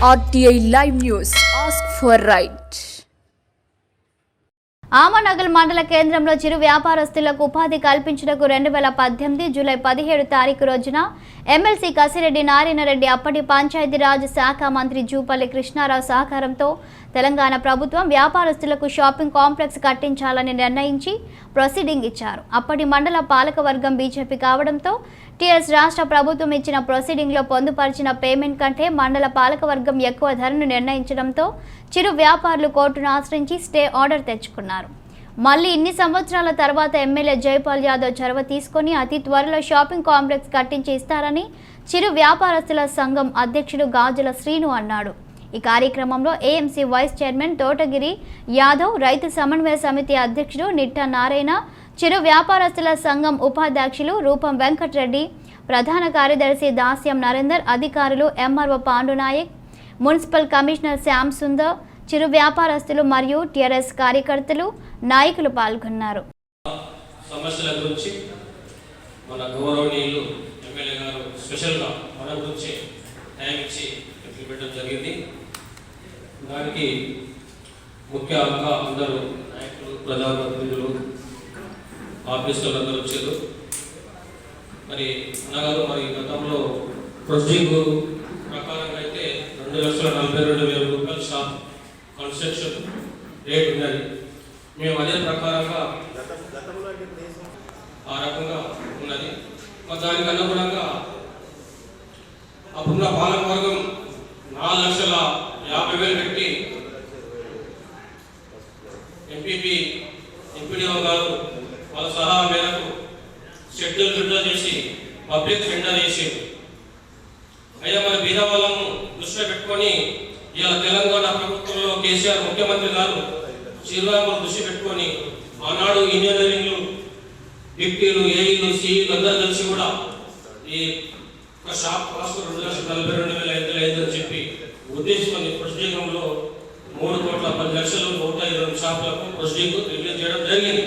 RTI Live News. Ask for right. Amangal మండల కేంద్రంలో చిరు వ్యాపారస్తులకు ఉపాధి కల్పించుటకు 2018 జూలై 17 తారీఖు రోజున ఎమ్మెల్సీ కసిరెడ్డి నారాయణరెడ్డి అప్పటి పంచాయతీరాజ్ శాఖ మంత్రి జూపల్లి కృష్ణారావు సహకారంతో తెలంగాణ ప్రభుత్వం వ్యాపారస్తులకు షాపింగ్ కాంప్లెక్స్ కట్టించాలని నిర్ణయించి ప్రొసీడింగ్ ఇచ్చారు. అప్పటి మండల పాలకవర్గం బీజేపీ కావడంతో టీఆర్ఎస్ రాష్ట్ర ప్రభుత్వం ఇచ్చిన ప్రొసీడింగ్లో పొందుపరిచిన పేమెంట్ కంటే మండల పాలకవర్గం ఎక్కువ ధరను నిర్ణయించడంతో చిరు వ్యాపారులు కోర్టును ఆశ్రయించి స్టే ఆర్డర్ తెచ్చుకున్నారు. మళ్ళీ ఇన్ని సంవత్సరాల తర్వాత ఎమ్మెల్యే జైపాల్ యాదవ్ చొరవ తీసుకొని అతి త్వరలో షాపింగ్ కాంప్లెక్స్ కట్టించి ఇస్తారని చిరు వ్యాపారస్తుల సంఘం అధ్యక్షుడు గాజుల శ్రీను అన్నాడు. ఈ కార్యక్రమంలో ఏఎంసీ వైస్ చైర్మన్ తోటగిరి యాదవ్, రైతు సమన్వయ సమితి అధ్యక్షుడు నిట్టా నారాయణ, చిరు వ్యాపారస్తుల సంఘం ఉపాధ్యక్షులు రూపం వెంకటరెడ్డి, ప్రధాన కార్యదర్శి దాస్యం నరేందర్, అధికారులు MRO Pandunayak, municipal commissioner Shyam Sundar, చిరు వ్యాపారస్తులు మరియు టీఆర్ఎస్ కార్యకర్తలు, నాయకులు పాల్గొన్నారు. సమస్యల గురించి మన గౌరవనీయులు ఎమ్మెల్యే గారు స్పెషల్గా మన గురించి టైం ఇచ్చి పెట్టడం జరిగింది. దానికి ముఖ్యంగా అందరూ నాయకులు, ప్రజాప్రతినిధులు, ఆఫీసర్లు అందరూ వచ్చారు. మరి అన్నగారు మరి గతంలో ప్రొసీడింగ్ ప్రకారంగా అయితే 2,42,000 రూపాయలు షాప్ కన్స్ట్రక్షన్ రేట్ ఉన్నది. మేము అదే ప్రకారంగా ఆ రకంగా ఉన్నది. మరి దానికి అనుగుణంగా అప్పుడున్న పాలకవర్గం 4,50,000 పెట్టి ఎంపీడీఓ గారు వాళ్ళ సలహా మేరకు షెడ్యూల్ విడుదల చేసి పబ్లిక్ టెండర్ చేసింది. అయితే మన బీద వాళ్ళను దృష్టిలో పెట్టుకొని ఇలా తెలంగాణ ప్రభుత్వంలో కేసీఆర్ ముఖ్యమంత్రి గారు చిరువ్యాపారం దృష్టి పెట్టుకొని ఆనాడు ఇంజనీరింగ్లు, డిప్టీలు, ఏఈలు, సిఈలు అందరూ కలిసి కూడా ఈ షాప్ కాస్ట్ 2,42,500 అని చెప్పి ఉద్దేశించుకొని ప్రొసీడింగ్లో 3,10,00,000 105 షాపులకు ప్రొసీడింగ్ రిలీజ్ చేయడం జరిగింది.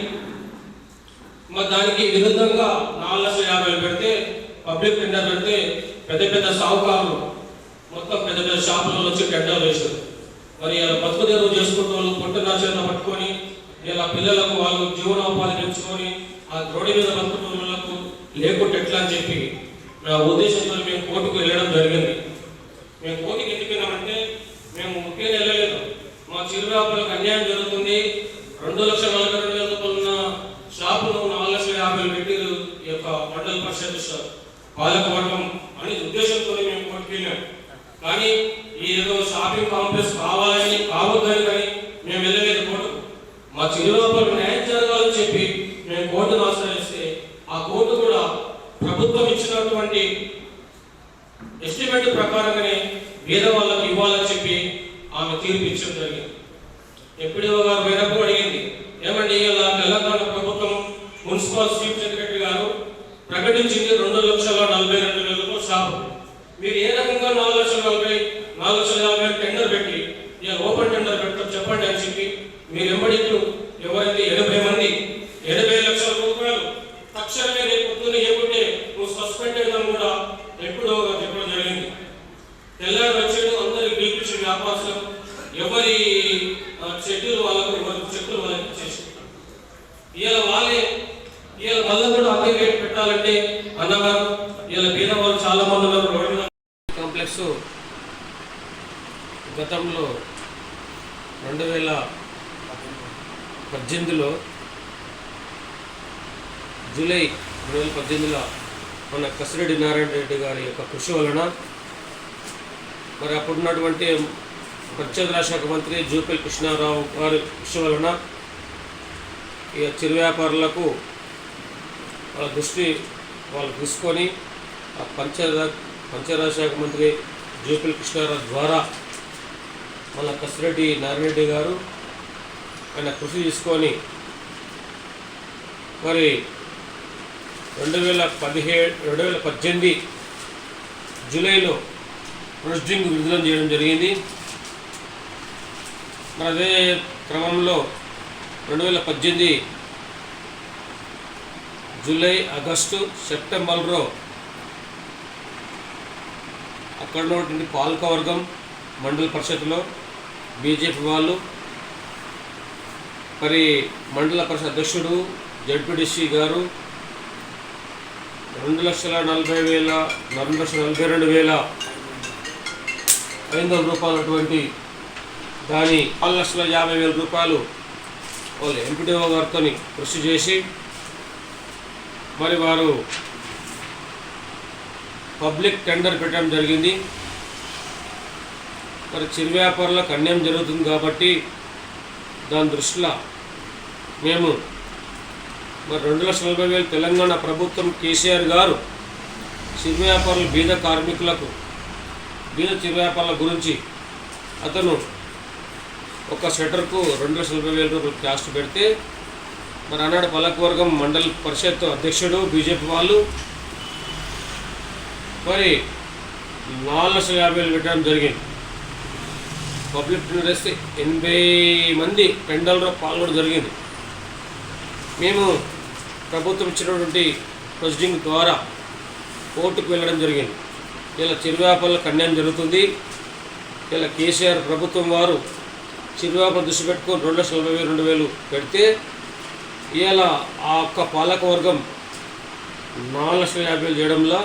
మరి దానికి విరుద్ధంగా 4,50,000 పెడితే పబ్లిక్ టెండర్ పెడితే పెద్ద పెద్ద సాహుకారులు మొత్తం పెద్ద పెద్ద షాపులలో వచ్చి టెండర్లు వేశారు. మరి ఇలా బతుకు తెరువు చేసుకుంటూ పొట్టున చేత పట్టుకొని ఇలా పిల్లలకు వాళ్ళు జీవనోపాధి పెంచుకొని ఆ రోడ్డు మీద బతుకులకు లేకుంటే ఎట్లా అని చెప్పి నా ఉద్దేశంతో మేము కోర్టుకు వెళ్ళడం జరిగింది. మేము కోర్టుకి ఎందుకు వెళ్ళామంటే మేము ముఖ్యంగా వెళ్ళలేదు. మా చిరు వ్యాపారులకు అన్యాయం జరుగుతుంది. 2,42,000 రూపాయలు ఉన్న షాపును 4,50,000 పెట్టి ఈ యొక్క మండల పరిషత్ పాలకవర్గం అనే ఉద్దేశంతో మేము కోర్టుకు వెళ్ళాం. కానీ ఏదో షాపింగ్ కాంప్లెక్స్ కావాలని కావద్దని కానీ మేము వెళ్ళలేదు కోర్టుకు. మా చిరు వ్యాపారులకు న్యాయం జరగాలని చెప్పి మేము కోర్టును ఆశ్రయిస్తే ఆ కోర్టు కూడా ప్రభుత్వం ఇచ్చినటువంటి ఎస్టిమేట్ ప్రకారంగానే పేద వాళ్ళకి ఇవ్వాలని చెప్పి ఆమె తీర్పు ఇచ్చడం జరిగింది. ఎంపీడీఓ గారు వేరప్పుడు అడిగింది, ఏమండి ఇలా తెలంగాణ ప్రభుత్వం మున్సిపల్ చీఫ్ సెక్రటరీ గారు ప్రకటించింది 2,42,000 షాపు, మీరు ఏ రకంగా 4,50,000 టెండర్ పెట్టి ఇలా ఓపెన్ టెండర్ పెడతారు చెప్పండి అని చెప్పి మీరు ఎంబడిట్లు ఎవరైతే 80 మంది 80 లక్షల రూపాయలు తక్షణమే రేపు పొద్దున్న ఏమంటే నువ్వు సస్పెండ్ అయ్యడం కూడా ఎప్పుడో చెప్పడం జరిగింది. తెల్లారి వచ్చాడు, అందరికి పిలిపించిన వ్యాపారస్తులు ఎవరి చెట్టులు వాళ్ళకు ఎవరి చెట్టులు వాళ్ళకి చేసుకుంటారు. ఇలా వాళ్ళే ఇలా మళ్ళీ కూడా అదే రేట్ పెట్టాలంటే అన్నగారు ఇలా బీద వాళ్ళు చాలా మంది ఉన్నారు. రోడ్డు కాంప్లెక్స్ గతంలో 2018లో జూలై 2018లో మన కసిరెడ్డి నారాయణరెడ్డి గారి యొక్క కృషి వలన మరి అప్పుడున్నటువంటి పంచాయతీరాజ్ శాఖ మంత్రి జూపల్లి కృష్ణారావు గారి కృషి వలన ఇక చిరు వ్యాపారులకు వాళ్ళ దృష్టి వాళ్ళు తీసుకొని ఆ పంచాయతీరాజ్ శాఖ మంత్రి జూపల్లి కృష్ణారావు ద్వారా మన కసిరెడ్డి నారాయణరెడ్డి గారు ఆయన కృషి తీసుకొని మరి 2018 జూలైలో ప్రొసీడింగ్ విడుదల చేయడం జరిగింది. మరి అదే క్రమంలో 2018 జూలై, ఆగస్టు, సెప్టెంబర్లో అక్కడ ఉన్నటువంటి పాలకవర్గం మండల పరిషత్లో బీజేపీ వాళ్ళు, మరి మండల పరిషత్ అధ్యక్షుడు జడ్పీటీసీ గారు 2,42,500 రూపాయలు అటువంటి దాని 4,50,000 రూపాయలు వాళ్ళు ఎంపీడీఓ గారితో కృషి చేసి మరి వారు పబ్లిక్ టెండర్ పెట్టడం జరిగింది. మరి చిరు వ్యాపారులకు అన్యాయం జరుగుతుంది కాబట్టి దాని దృష్టిలో మేము మరి 2,40,000 తెలంగాణ ప్రభుత్వం కేసీఆర్ గారు చిరు వ్యాపారులు బీద కార్మికులకు బీద చిరు వ్యాపారుల గురించి అతను ఒక స్వెటర్కు 2,40,000 రూపాయలు కాస్ట్ పెడితే మరి ఆనాడు పాలకవర్గం మండల పరిషత్ అధ్యక్షుడు బీజేపీ వాళ్ళు మరి 4,50,000 పెట్టడం జరిగింది. పబ్లిక్ టెండర్ వేస్తే 80 మంది టెండర్లో పాల్గొనడం జరిగింది. మేము ప్రభుత్వం ఇచ్చినటువంటి ప్రొసీడింగ్ ద్వారా కోర్టుకు వెళ్ళడం జరిగింది. ఇలా చిరు వ్యాపారులకు అన్యాయం జరుగుతుంది. ఇలా కేసీఆర్ ప్రభుత్వం వారు చిరు వ్యాపారం దృష్టి పెట్టుకొని 2,40,000 పెడితే ఇలా ఆ ఒక్క పాలకవర్గం 4,50,000 చేయడంలో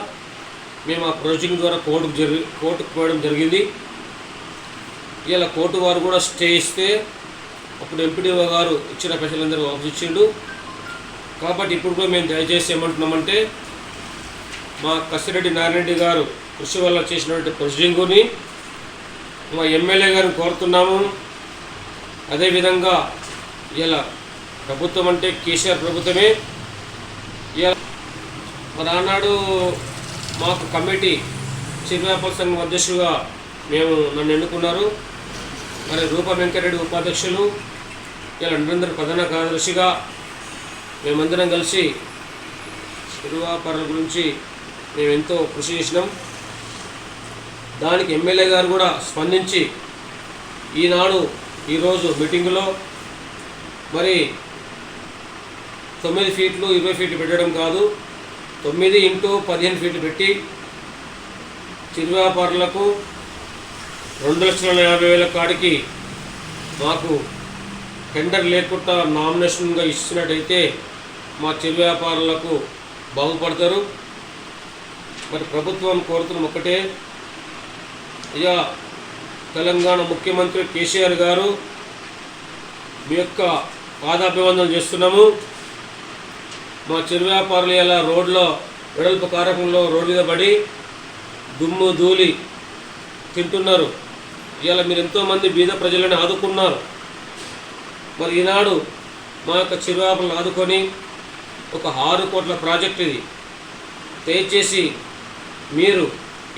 మేము ఆ ప్రొసీడింగ్ ద్వారా కోర్టుకు పోవడం జరిగింది. ఇలా కోర్టు వారు కూడా స్టే ఇస్తే అప్పుడు ఎంపీడీఓ గారు ఇచ్చిన పైసలందరూ వాపసు ఇచ్చిండు. కాబట్టి ఇప్పుడు కూడా మేము దయచేసి ఏమంటున్నామంటే మా కసిరెడ్డి నారాయణ గారు కృషి వల్ల చేసినటువంటి ప్రొసీడింగుని మా ఎమ్మెల్యే గారిని కోరుతున్నాము. అదేవిధంగా ఇలా ప్రభుత్వం అంటే కేసీఆర్ ప్రభుత్వమే. ఇలా మరి ఆనాడు మాకు కమిటీ చిరు వ్యాపార సంఘం అధ్యక్షుడిగా నన్ను ఎన్నుకున్నారు. మరి రూపా వెంకటరెడ్డి ఉపాధ్యక్షులు, ఇలా నరేంద్ర ప్రధాన కార్యదర్శిగా మేమందరం కలిసి చిరు వ్యాపారుల గురించి మేము ఎంతో కృషి చేసినాం. దానికి ఎమ్మెల్యే గారు కూడా స్పందించి ఈరోజు మీటింగులో మరి 9 ఫీట్లు 20 ఫీట్లు పెట్టడం కాదు, 9 x 15 ఫీట్లు పెట్టి చిరు వ్యాపారులకు 2,50,000 కాడికి మాకు టెండర్ లేకుండా నామినేషన్గా ఇచ్చినట్టయితే మా చిరు వ్యాపారులకు బాగుపడతారు. మరి ప్రభుత్వం కోరుతున్న ఒకటే, ఇక తెలంగాణ ముఖ్యమంత్రి కేసీఆర్ గారు మీ యొక్క పాదాభివందనం చేస్తున్నాము. మా చిరు వ్యాపారులు ఇలా రోడ్లో వెడల్పు కారకంలో రోడ్డు మీద పడి దుమ్ము ధూళి తింటున్నారు. ఇలా మీరు ఎంతోమంది బీద ప్రజలను ఆదుకున్నారు. మరి ఈనాడు మా యొక్క చిరు వ్యాపారులను ఆదుకొని ఒక 6 కోట్ల ప్రాజెక్ట్ ఇది దయచేసి మీరు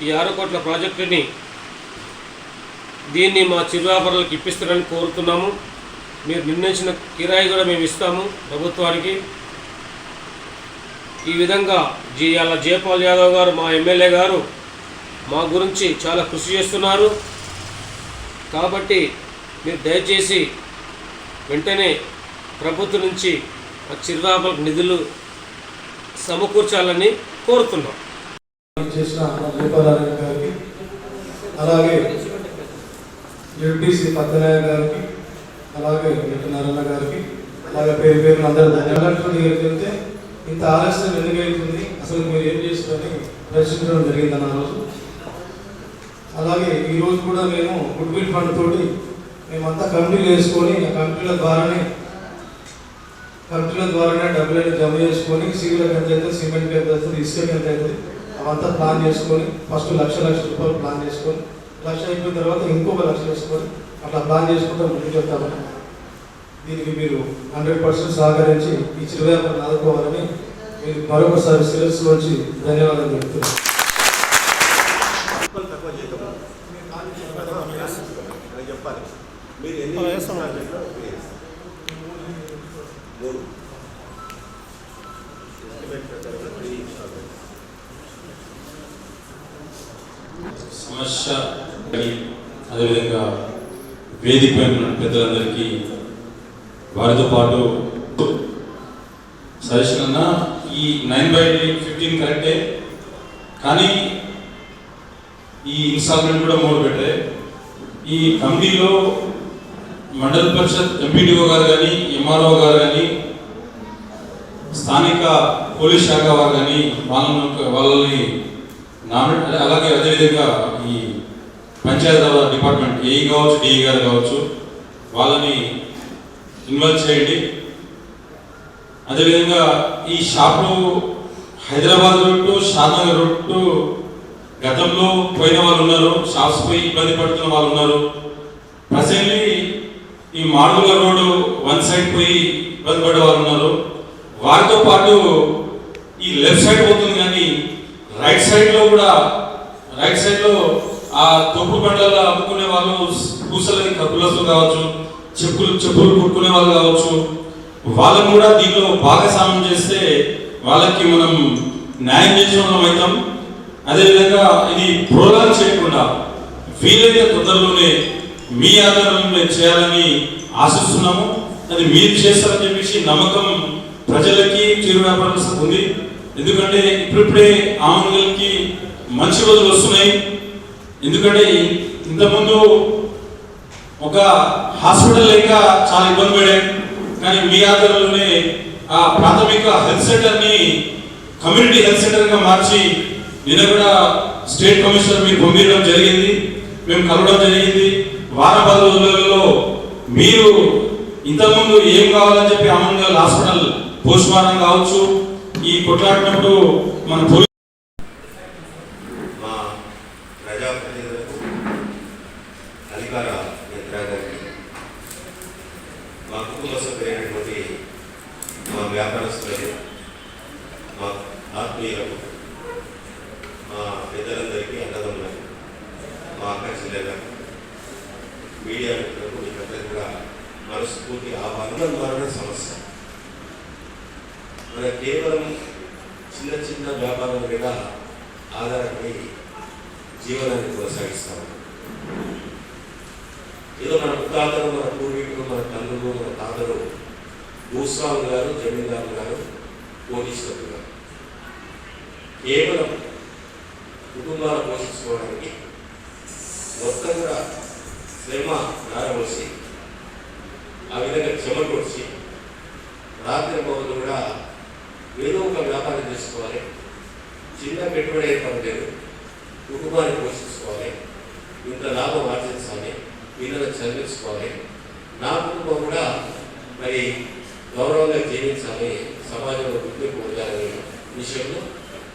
ఈ 6 కోట్ల ప్రాజెక్టుని దీన్ని మా చిరు వ్యాపారులకు ఇప్పిస్తారని కోరుతున్నాము. మీరు నిర్ణయించిన కిరాయి కూడా మేము ఇస్తాము ప్రభుత్వానికి. ఈ విధంగా జయపాల్ యాదవ్ గారు మా ఎమ్మెల్యే గారు మా గురించి చాలా కృషి చేస్తున్నారు. కాబట్టి మీరు దయచేసి వెంటనే ప్రభుత్వం నుంచి ఆ చిరు వ్యాపారులకు నిధులు సమకూర్చాలని కోరుతున్నాం. చేసిన జయపాల్ గారికి, అలాగే జడ్పీసీ పద్దనాయ గారికి, అలాగే నారాయణ గారికి, అలాగే పేరు అందరూ ధన్యవాదాలు. ఇంత ఆలస్యం ఎందుకు అవుతుంది, అసలు మీరు ఏం చేస్తారని ప్రశ్నించడం జరిగిందన్న రోజు. అలాగే ఈరోజు కూడా మేము గుడ్విల్ ఫండ్ తోటి మేమంతా కమిటీలు వేసుకొని ఆ కమిటీల ద్వారానే డబ్బులని జమ చేసుకొని సివిల్కి ఎంత అవుతుంది, సిమెంట్కి ఎంత అవుతుంది, ఇసుకకి ఎంత అవుతుంది అవంతా ప్లాన్ చేసుకొని ఫస్ట్ 1,00,000 రూపాయలు ప్లాన్ చేసుకొని 1,00,000 అయిపోయిన తర్వాత ఇంకొక 1,00,000 వేసుకొని అట్లా ప్లాన్ చేసుకుంటూ ముందుకు వెళ్తామని, దీనికి మీరు 100% సహకరించి ఈ చిరు వ్యాపారాన్ని ఆదుకోవాలని మీరు మరొకసారి శిరస్సు వచ్చి ధన్యవాదాలు చెప్తున్నాను. సమస్య అదేవిధంగా వేదిక పైన పెద్దలందరికీ వారితో పాటు సజెషన్ అన్న ఈ 9/15 కరెక్టే, కానీ ఈ ఇన్స్టాల్మెంట్ కూడా 3 పెట్టాయి. ఈ కమిటీలో మండల పరిషత్ ఎంపీడీఓ గారు కానీ, ఎంఆర్ఓ గారు కానీ, స్థానిక పోలీస్ శాఖ వారు కానీ వాళ్ళని నామినేట్, అలాగే అదేవిధంగా ఈ పంచాయతీరాజ్ డిపార్ట్మెంట్ ఏఈ కావచ్చు, డిఈ గారు కావచ్చు, వాళ్ళని ఇన్వాల్వ్ చేయండి. అదేవిధంగా ఈ షాపులు హైదరాబాద్ రూటు, షాద్నగర్ రూటు గతంలో పోయిన వాళ్ళు ఉన్నారు, షాప్స్ పోయి ఇబ్బంది పడుతున్న వాళ్ళు ఉన్నారు. ప్రజెంట్లీ ఈ మాడుగుల రోడ్డు వన్ సైడ్ పోయి ఇబ్బంది పడే వాళ్ళు ఉన్నారు. వారితో పాటు ఈ లెఫ్ట్ సైడ్ పోతుంది కానీ రైట్ సైడ్లో కూడా, రైట్ సైడ్లో ఆ తొక్కుడు బండ్లలో అమ్ముకునే వాళ్ళు, పూసలకి కప్పులసులు కావచ్చు, చెప్పులు కుట్టుకునే వాళ్ళు కావచ్చు, వాళ్ళని కూడా దీంట్లో భాగస్వామ్యం చేస్తే వాళ్ళకి మనం న్యాయం చేసిన వాళ్ళం అవుతాం. అదేవిధంగా ఇది ప్రోగ్రామ్ చేయకుండా వీలైతే తొందరలోనే మీ ఆధారంలో చేయాలని ఆశిస్తున్నాము. అది మీరు చేస్తారని చెప్పేసి నమ్మకం ప్రజలకి, చిరు వ్యాపారస్తులకు ఉంది. ఎందుకంటే ఇప్పుడిప్పుడే ఆమెకి మంచి రోజులు వస్తున్నాయి. ఎందుకంటే ఇంతకుముందు ఒక హాస్పిటల్ లేక చాలా ఇబ్బంది పడాయి. కానీ మీ ఆధారంలోనే ఆ ప్రాథమిక హెల్త్ సెంటర్ని కమ్యూనిటీ హెల్త్ సెంటర్గా మార్చి నిన్న కూడా స్టేట్ కమిషనర్ మీరు పంపించడం జరిగింది, మేము కలవడం జరిగింది. వారం 10 రోజులలో మీరు ఇంతకుముందు ఏం కావాలని చెప్పి అమన్గల్ హాస్పిటల్ పోస్ట్ మార్టం కావచ్చు, ఈ కొట్లాడినప్పుడు మన మా ప్రజాప్రతినిధులకు, అధికార యంత్రాంగానికి, మా కుటుంబ సభ్యులైనటువంటి మా వ్యాపారస్తులకు, మా ఆత్మీయులకు, మా పెద్దలందరికీ, అన్నదమ్ములకు, మా అక్క చెల్లెలకు, మీడియా మిత్రులకు, మీకందరికీ కూడా మనస్ఫూర్తి ఆహ్వానం. మరణ సమస్య మన కేవలం చిన్న చిన్న వ్యాపారం మీద ఆధారపడి జీవనాన్ని కొనసాగిస్తాము. ఏదో మన ముఖాతలు, మన పూర్వీకులు, మన తల్లులు, మన తాతలు, భూస్వాములు గారు, జమీందారులు గారు, కోటీశ్వరులు గారు కేవలం కుటుంబాలు పోషించుకోవడానికి మొత్తం కూడా శ్రమ నారవలసి, ఆ విధంగా చెమటొచ్చి రాత్రి పౌరులు కూడా ఏదో ఒక వ్యాపారం చేసుకోవాలి, చిన్న పెట్టుబడి ఏర్పాటు లేదు, కుటుంబాన్ని పోషించుకోవాలి, ఇంత లాభం ఆర్జించాలి, పిల్లలను చదివించుకోవాలి, నా కుటుంబం కూడా మరి గౌరవంగా జీవించాలి, సమాజంలో గుర్తింపు పొందాలనే విషయంలో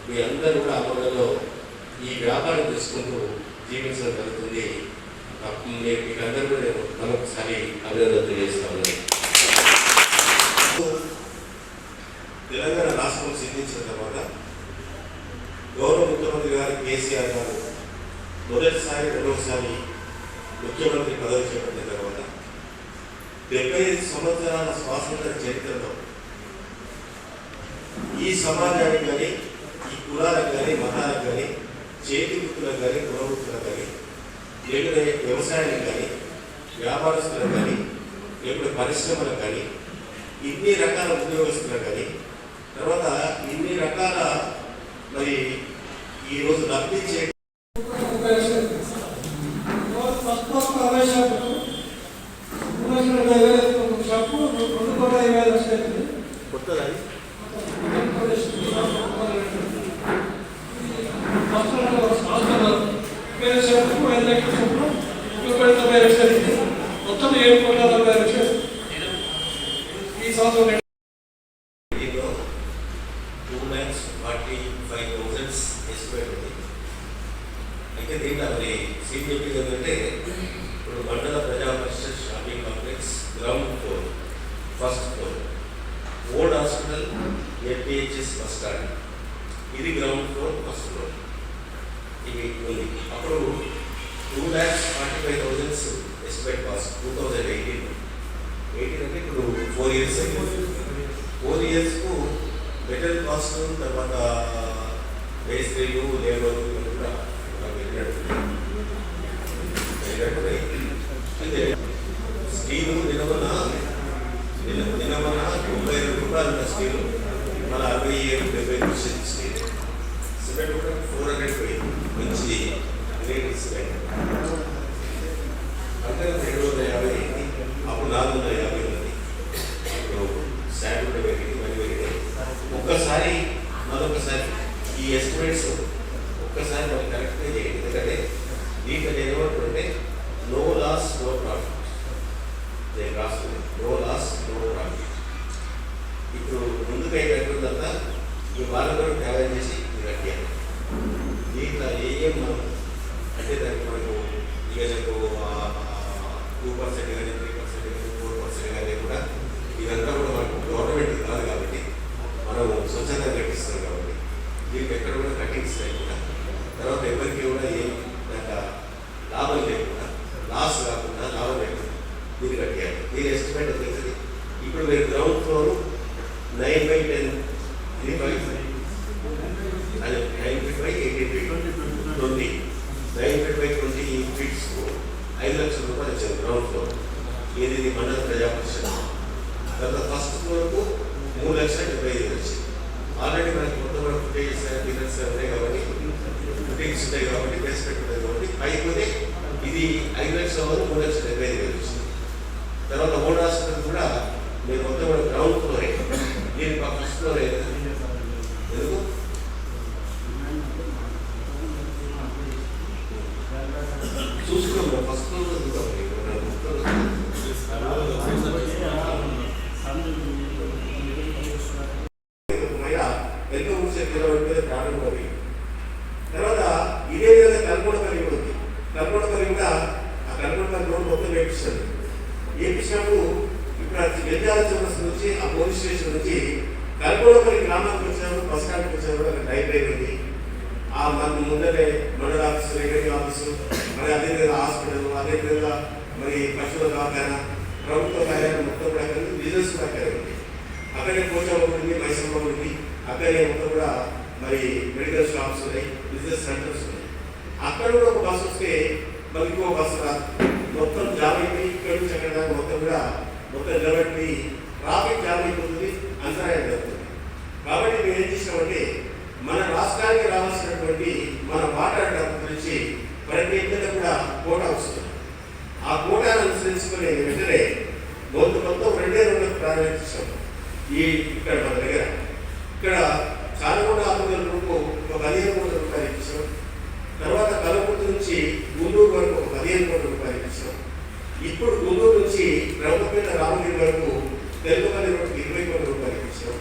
మీ అందరూ కూడా అమలులో ఈ వ్యాపారం చేసుకుంటూ జీవించడం జరుగుతుంది. మీకు అందరూ కూడా నేను మరొకసారి అభినందన తెలియజేస్తాను. తెలంగాణ రాష్ట్రం సిద్ధించిన తర్వాత గౌరవ ముఖ్యమంత్రి గారు కేసీఆర్ గారు మొదటిసారి, రెండవసారి ముఖ్యమంత్రి పదవి చేపట్టిన తర్వాత 75 సంవత్సరాల స్వాతంత్ర చరిత్రలో ఈ సమాజానికి కానీ, ఈ కులాలకు కానీ, మతాలకు కానీ, చేతి వృత్తులకు కానీ, కుల వృత్తులకు కానీ, లేకపోతే వ్యవసాయానికి కానీ, వ్యాపారస్తులకు కానీ, లేకపోతే పరిశ్రమలకు కానీ, ఇన్ని రకాల ఉద్యోగస్తులకు కానీ, తర్వాత ఇన్ని రకాల మరి ఈరోజు లభించే మొత్తం 7,40,00,000 ఈ సంవత్సరం 2,45,000 ఎస్టిమేట్ ఉంది. అయితే దీంట్లో మరి సీట్ చెప్పింది ఏంటంటే ఇప్పుడు మండల ప్రజా పరిషత్ shopping complex ground floor, first floor, old hospital, APHS bus stand, ఇది గ్రౌండ్ ఫ్లోర్, ఫస్ట్ ఫ్లోర్ ఇవి ఉంది. అప్పుడు 2,45,000 ఎస్టిమేట్ కాస్ట్ 2018 అంటే ఇప్పుడు 4 years అయింది. 4 yearsకు మెటీరియల్ కాస్ట్, తర్వాత మేస్త్రీలు, లేబర్ కూడా అయితే స్టీలు నిలవన 97 రూపాయలు ఉన్న స్టీలు మన 67-70 స్టీల్. సిమెంట్ కూడా 400 పోయింది, మంచి గ్రేడ్ సిమెంట్. అంతకు 750 అయింది, అప్పుడు 450 ఉన్నది, ఇప్పుడు శాండ్ కూడా పెరిగింది, మళ్ళీ పెరిగింది. ఒక్కసారి మరొకసారి ఈ ఎస్టిమేట్స్ ఒక్కసారి మనం కరెక్ట్గా చేయండి. ఎందుకంటే దీంట్లో నేను ఏమంటుంటే నో లాస్ నో ప్రాఫిట్, నేను రాస్తుంది నో లాస్ నో ప్రాఫిట్. ఇప్పుడు ముందుకు అయినట్టుందంతా ఈ వాళ్ళని కూడా ట్రావెల్ చేసి కట్టాను. దీంట్లో ఏం మనం అంటే దానికి మనకు ఇక చెప్పు 2% కానీ 3% కానీ 4% కానీ కూడా ఇదంతా కూడా మనకు గవర్నమెంట్ కాదు కాబట్టి మనం స్వచ్ఛంగా కట్టిస్తున్నాం కాబట్టి దీనికి ఎక్కడ కూడా కట్టింగ్స్ లేకుండా, తర్వాత ఎవరికి కూడా ఏం దాంట్లో లాభం లేకుండా, లాస్ కాకుండా లాభం లేకుండా దీన్ని కట్టాలి. దీని ఎస్టిమేట్ వచ్చేసి ఇప్పుడు మీరు గ్రౌండ్ ఫ్లోర్ 9/10 అదే 9/18 20 9/20 ఫీట్స్ 5 లక్షల రూపాయలు వచ్చారు గ్రౌండ్ ఫ్లోర్. ఇది మండల ప్రజా పరిషత్. తర్వాత ఫస్ట్ ఫ్లోర్కు 3,75,000 వచ్చింది. ఆల్రెడీ మనకి మొత్తం కూడా ఫుటేజెస్ ఫిగర్స్ ఉన్నాయి కాబట్టి ఫుటేజెస్ ఉంటాయి కాబట్టి బేస్మెంట్ ఉంటుంది కాబట్టి పైపోతే ఇది 5 లక్షల వరకు 3,75,000 వచ్చింది. తర్వాత ఓల్డ్ హాస్పిటల్ కూడా మీరు మొత్తం కూడా గ్రౌండ్ ఫ్లోరే, దీనికి ఫస్ట్ ఫ్లోర్ ఎందుకు చూసుకున్నాం. ఫస్ట్ ఫ్లోర్ ఎంతో ఊసే కిలోమీటర్ ప్రారంభమై తర్వాత ఇదే విధంగా కల్పడపల్లి ఉంది. కల్పడపల్లి కూడా ఆ కల్పడపల్లి రోడ్ మొత్తం వేపిస్తుంది. వేపించినప్పుడు ఇప్పుడు వెంజాల చౌరస్ నుంచి ఆ పోలీస్ స్టేషన్ నుంచి కల్పడపల్లి గ్రామానికి వచ్చినప్పుడు బస్ స్టాండ్కి వచ్చినప్పుడు అక్కడ లైబ్రరీ ఉంది. ఆ మన ముందరే మండల ఆఫీసు, రెవెన్యూ ఆఫీసు, మరి అదేవిధంగా హాస్పిటల్, అదేవిధంగా మరి పశువుల దవాఖానా, ప్రభుత్వ కార్యాలయం మొత్తం కూడా అక్కడ బిజినెస్ కూడా అక్కడే ఉంది. అక్కడే పోచమ్మ ఉంది, మైసమ్మ ఉంది, అక్కడే మొత్తం కూడా మరి మెడికల్ షాప్స్ ఉన్నాయి, బిజినెస్ సెంటర్స్ ఉన్నాయి. అక్కడ కూడా ఒక బస్సు వస్తే మరి ఇంకో బస్సు రాదు, మొత్తం జామ్ అయిపోయి ఇక్కడి నుంచి అక్కడ దాకా మొత్తం కూడా మొత్తం నిలబెట్టి ట్రాఫిక్ జామ్ అయిపోతుంది, అంతరాయం జరుగుతుంది. కాబట్టి మేము ఏం చేసామంటే మన రాష్ట్రానికి రావాల్సినటువంటి మన వాటర్ డబ్బు గురించి ప్రతి ఇంటిలో కూడా కోటా వస్తుంది. ఆ కోటాను అనుసరించుకునే వెంటనే మొత్తం 2 ప్రారంభించాం. ఈ ఇక్కడ మన దగ్గర ఇక్కడ చాలగొండ 600 రూపాయలు ఒక 15 కోట్ల రూపాయలు ఇచ్చాం. తర్వాత కలపూర్తి నుంచి గుంటూరు వరకు ఒక 15 కోట్ల రూపాయలు ఇచ్చాం. ఇప్పుడు గుంటూరు నుంచి బ్రహ్మపేట రామగిరి వరకు తెలుగుపల్లి వరకు 20 కోట్ల రూపాయలు ఇచ్చాం.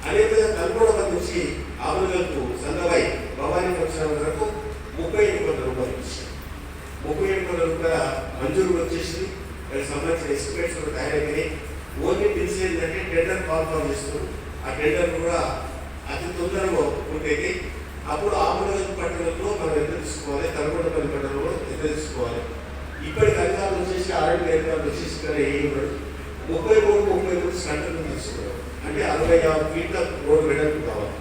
అదేవిధంగా కల్పడ నుంచి ఆవులకు సందవై భవానీ ఫంక్షన్ వరకు 35 కోట్ల రూపాయలు ఇచ్చాం. 37 కోట్ల రూపాయల మంజూరు వచ్చేసి దానికి సంబంధించిన ఎస్టిమేట్స్ కూడా తయారైనాయి. ఓన్లీ పిలిచేందంటే టెండర్ కాల్ఫామ్ చేస్తూ ఆ టెండర్ కూడా అతి తొందరగా పూర్తయితే అప్పుడు ఆమూలగల్ పట్టణంలో మనం ఎంత తీసుకోవాలి, కల్పడపల్లి పట్టణంలో ఎంత తీసుకోవాలి. ఇప్పటికి అధికారులు వచ్చేసి ఆర్ఎండ్ అధికారులు వచ్చేసి ఇక్కడ 33 సెంటర్లు తీసుకున్నాం. అంటే 65 ఫీట్ల రోడ్డు వెడల్పు కావాలి.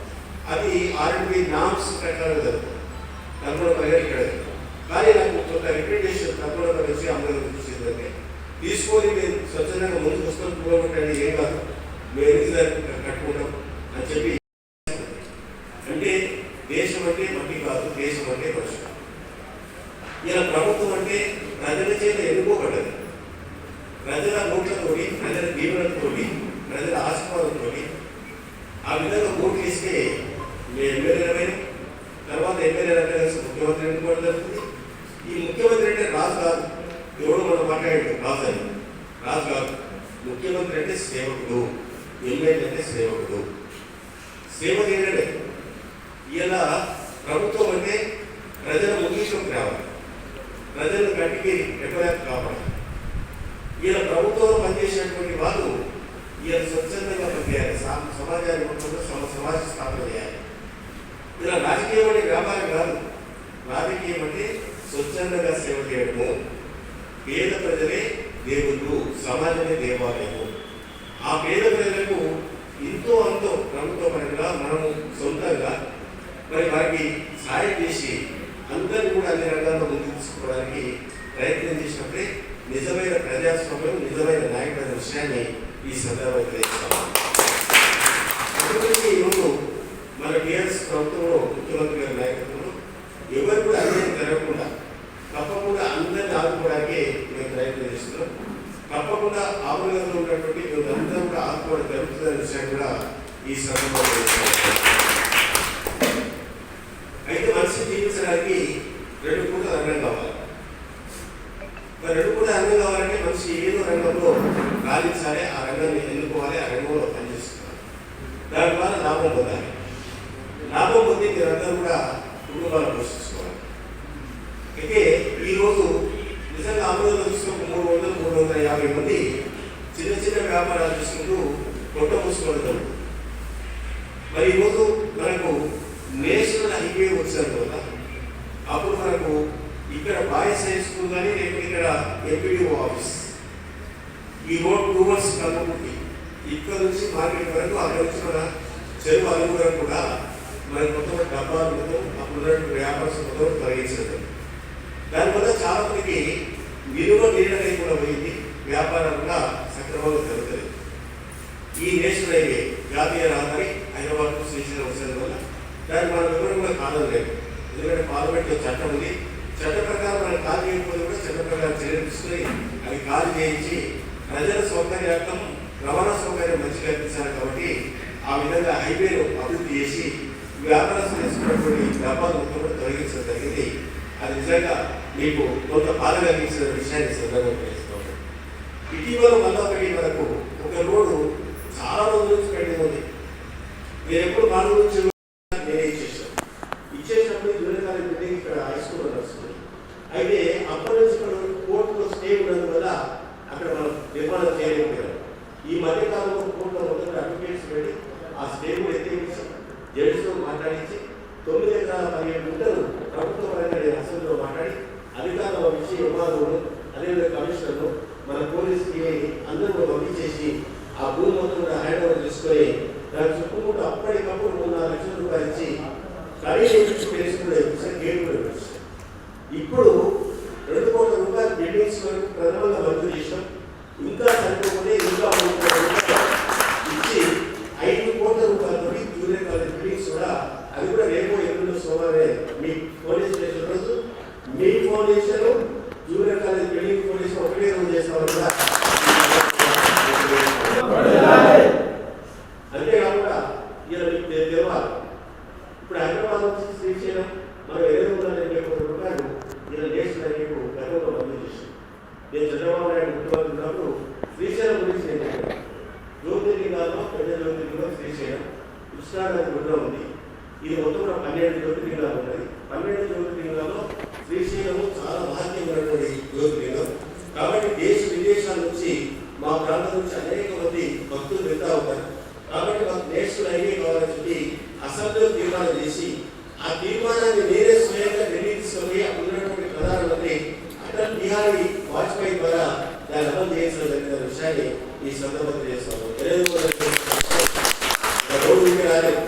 అది ఆర్ఎండ్బి నామ్స్ ప్రకారం జరుగుతుంది. కల్పడపల్లి ఇక్కడ కానీ నాకు కొంత రికమెండేషన్ కల్పడపల్లి వచ్చి అందరూ చూసిందంటే తీసుకొని మేము స్వచ్ఛందంగా ముందుకు వస్తాం, పూలగొట్టండి ఏం కాదు, మేము ఎందుకు కట్టుకుంటాం అని చెప్పి. అంటే దేశం అంటే మట్టి కాదు, దేశం అంటే మనిషి. ఇలా ప్రభుత్వం అంటే ప్రజల చేత ఎన్నుకోబడ్డది. ప్రజల ఓట్లతోటి, ప్రజల దీవెనలతోటి, ప్రజల ఆశీర్వాదంతో ఆ విధంగా ఓట్లు ఇస్తే మేము ఎమ్మెల్యేలమైన తర్వాత ఎమ్మెల్యేలంటే ముఖ్యమంత్రి ఎన్నుకోవడం జరుగుతుంది. ఈ ముఖ్యమంత్రి అంటే రాజు కాదు, ఎవడు మనం మాట్లాడాడు రాజు అని. రాజు కాదు, ముఖ్యమంత్రి అంటే సేవకుడు, ఎమ్మెల్యే అంటే సేవకుడు. సేవ చేయడమే. ఇలా ప్రభుత్వం అంటే ప్రజల ముఖ్యంలోకి రావాలి, ప్రజలను గట్టికి ఎక్కలేక కావాలి. ఇలా ప్రభుత్వంలో పనిచేసినటువంటి వాళ్ళు ఇలా స్వచ్ఛందంగా పనిచేయాలి, సమాజాన్ని మొత్తంలో సమాజ స్థాపన చేయాలి. ఇలా రాజకీయం అంటే వ్యాపారం కాదు, రాజకీయం అంటే స్వచ్ఛందంగా సేవ చేయడము. పేద ప్రజలే దేవుళ్ళు, సమాజమే దేవాలయము. ఆ పేద ప్రజలకు ఎంతో అంతో ప్రభుత్వ పరంగా మనము సొంతంగా మరి వారికి సాయం చేసి అందరినీ కూడా అన్ని రంగాల్లో ముందుకు తీసుకోవడానికి ప్రయత్నం చేసినప్పుడే నిజమైన ప్రజాస్వామ్యం, నిజమైన నాయకుడు అనే విషయాన్ని ఈ సందర్భంగా తెలియజేస్తాము. ఈరోజు మన టీఆర్ఎస్ ప్రభుత్వంలో ముఖ్యమంత్రి గారి నాయకత్వంలో ఎవరు కూడా అన్యాయం జరగకుండా తప్పకుండా అందరినీ ఆదుకోవడానికి మేము ప్రయత్నం మామూలుగా ఉన్నటువంటి వీళ్ళందరూ కూడా ఆత్మహత్య జరుగుతున్న విషయం కూడా ఈ సందర్భంలో అయితే మనిషి జీవించడానికి 2 పూటల రంగం కావాలి. మరి 2 పూటల రంగం కావాలంటే మనిషి ఏదో రంగంలో రాణించాలి, ఆ రంగాన్ని ఎన్నుకోవాలి, ఆ రంగంలో పనిచేసుకోవాలి. దాని ద్వారా లాభం పొందాలి. లాభం పొంది మీరందరూ కూడా కుటుంబాలను పోషించుకోవాలి. అయితే ఈరోజు నిజంగా ఆంధ్రలో చూసుకుంటూ 300-350 మంది చిన్న చిన్న వ్యాపారాలు చేసుకుంటూ కొట్ట మూసుకోవడం. మరి ఈరోజు మనకు నేషనల్ హైవే వచ్చిన తర్వాత అప్పుడు మనకు ఇక్కడ బాయ్స్ హై స్కూల్ కానీ లేకపోతే ఇక్కడ ఎంపీడీఓ ఆఫీస్ ఈ రోడ్ టూవర్స్ కలుపుకుంది. ఇక్కడ నుంచి మార్కెట్ వరకు అక్కడ నుంచి మన చెరువు అలుగు వరకు కూడా మనకి మొత్తం డబ్బాలు మొత్తం అప్పుడు వ్యాపారం మొత్తం తొలగించడం. దానివల్ల చాలా మందికి విలువ నీడనే కూడా పోయింది, వ్యాపారం కూడా సక్రమంగా జరుగుతుంది. ఈ నేషనల్ హైవే జాతీయ రహదారి హైదరాబాద్ శ్రీశైలం వచ్చిన వల్ల దాన్ని మన వివరం కూడా కాలం లేదు. ఎందుకంటే పార్లమెంట్లో చట్టం ఉంది. చట్ట ప్రకారం మనం ఖాళీ చేయకపోతే కూడా చట్ట ప్రకారం చర్యలు తీసుకుని అవి ఖాళీ చేయించి ప్రజల సౌకర్యార్థం రవాణా సౌకర్యం మంచిగా కల్పించాలి. కాబట్టి ఆ విధంగా హైవేను అభివృద్ధి చేసి వ్యాపారస్తులు చేసుకున్నటువంటి వ్యాపారం మొత్తం కూడా తొలగించడం జరిగింది. అది నిజంగా మీకు కొంత బాధ కలిగించిన విషయాన్ని సందర్భంగా తెలుసుకోవాలి. ఇటీవల మళ్ళీ ఒకటి మనకు ఒక రోడ్డు చాలా రోజుల నుంచి పెండింగ్ ఉంది. మీరు ఎప్పుడు 4 నుంచి నేనే ఇచ్చేసినప్పుడు జూనియర్ కాలేజ్ బిల్డింగ్ ఇక్కడ హై స్కూల్లో నడుస్తుంది. అయితే అప్పటి నుంచి ఇక్కడ కోర్టులో స్టే ఉన్నందు వల్ల అక్కడ మనం నిర్మాణం చేయలేకపోయాం. ఈ మధ్యకాలంలో కోర్టులో మొత్తం అడ్వకేట్స్ పెట్టి ఆ స్టే కూడా ఎత్తించి జడ్జితో మాట్లాడించి 9 ఎకరాల 17 గుంటలు ప్రభుత్వ పరంగా అసెంబ్లీలో మాట్లాడి అధికారులు పంపించి విభాగంలో అదేవిధంగా కమిషనర్లు మన పోలీసుకి అందరూ పంపించేసి ఆ భూమి మొత్తం కూడా హ్యాండ్ ఓవర్ చేసుకొని దాని చుట్టుముట్టు అప్పటికప్పుడు 3-4 లక్షల రూపాయలు ఇచ్చి గేట్ కూడా పెట్టారు. ఇప్పుడు 2 కోట్ల రూపాయల బిల్డింగ్స్ వరకు ప్రథమంగా మంజూరు చేసాం. ఇంకా సరిపోతే ఇంకా 3 కోట్ల రూపాయలు ఇచ్చి 5 కోట్ల రూపాయలతో జూనియర్ కాలేజ్ బిల్డింగ్స్ కూడా అది కూడా రేపు ఎల్లుండి సోమవారం మీ పోలీస్ స్టేషన్ రోజు మీ foundation junior college building foundation ఒకటే రోజు చేస్తామని కూడా అంతేకాకుండా ఇలా మీకు తెలవాలి. ఇప్పుడు హైదరాబాద్ నుంచి శ్రీశైలం మనం 250 కోట్ల రూపాయలు ఇలా నేషనల్ హైవేకు గతంలో మంజూరు చేసాం. నేను చంద్రబాబు నాయుడు ముఖ్యమంత్రి ఉన్నప్పుడు శ్రీశైలం గురించి నేను చెప్పాను. జ్యోతిర్లింగాల్లో పెద్ద జ్యోతిర్లింగం శ్రీశైలం, కృష్ణానది గుండం ఉంది. ఇది మొత్తం 12 జ్యోతిర్లింగాలు ఉన్నాయి. 12 జ్యోతిర్లింగాల్లో శ్రీశైలము చాలా మహత్యమైనటువంటి జ్యోతిర్లింగం. కాబట్టి దేశ విదేశాల నుంచి మా ప్రాంతం నుంచి అనేక మంది భక్తులు వెళ్తా ఉంటారు. కాబట్టి మాకు నేషనల్ హైవే కావాలని చెప్పి అసెంబ్లీలో తీర్మానం చేసి ఆ తీర్మానాన్ని నేరే స్వయంగా ఢిల్లీ తీసుకొని ఉన్నటువంటి ప్రధానమంత్రి అటల్ బిహారీ వాజ్పేయి ద్వారా దాన్ని అమలు చేయించడం జరిగిన విషయాన్ని ఈ సందర్భంగా చేస్తాము. రోడ్డు రాలేదు.